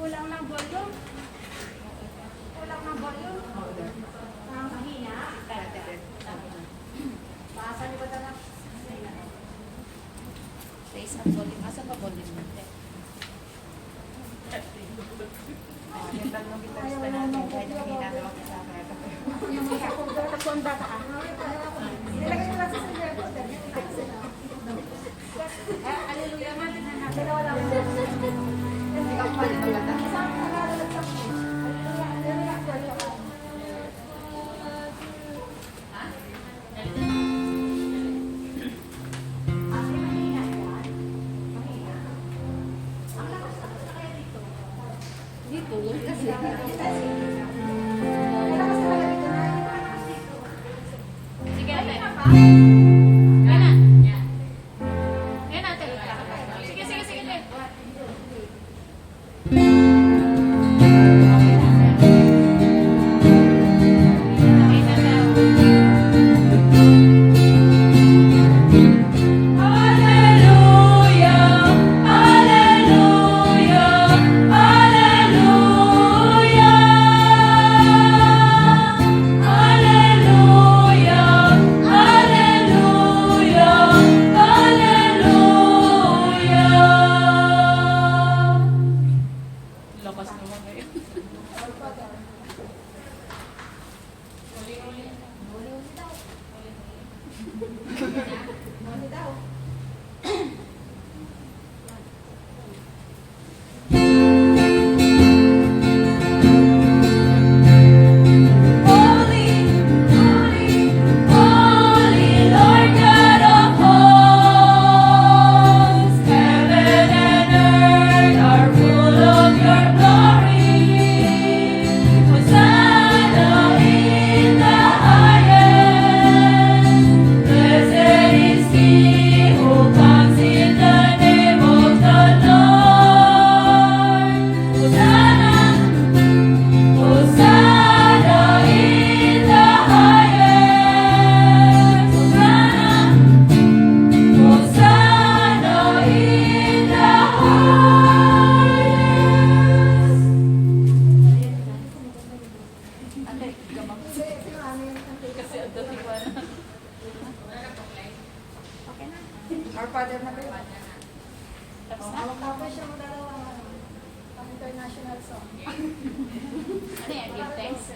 Kulang ng volume. Kulang ng volume. Mahina. Basa niyo ba talaga? Raise up volume. Asa pa volume natin? Yung tatlong guitars pa natin. Kahit mahina na ako sa akin. Kung bata ka. Nilagay mo lang sa sender ko. Hallelujah man. Dalawa lang. Hindi ka kumalit ng bata. Isang pangalan sa Hallelujah. Hallelujah. Dito, kasi. Sige natin. Yan na. Yan natin. Sige, sige, sige. Okay na daw. Lakas naman ngayon. Kasi ang dati ko na. Okay na. Our Father na ba yun? Tapos na? Tapos siya mo dalawa international song. Ano yan? Give thanks?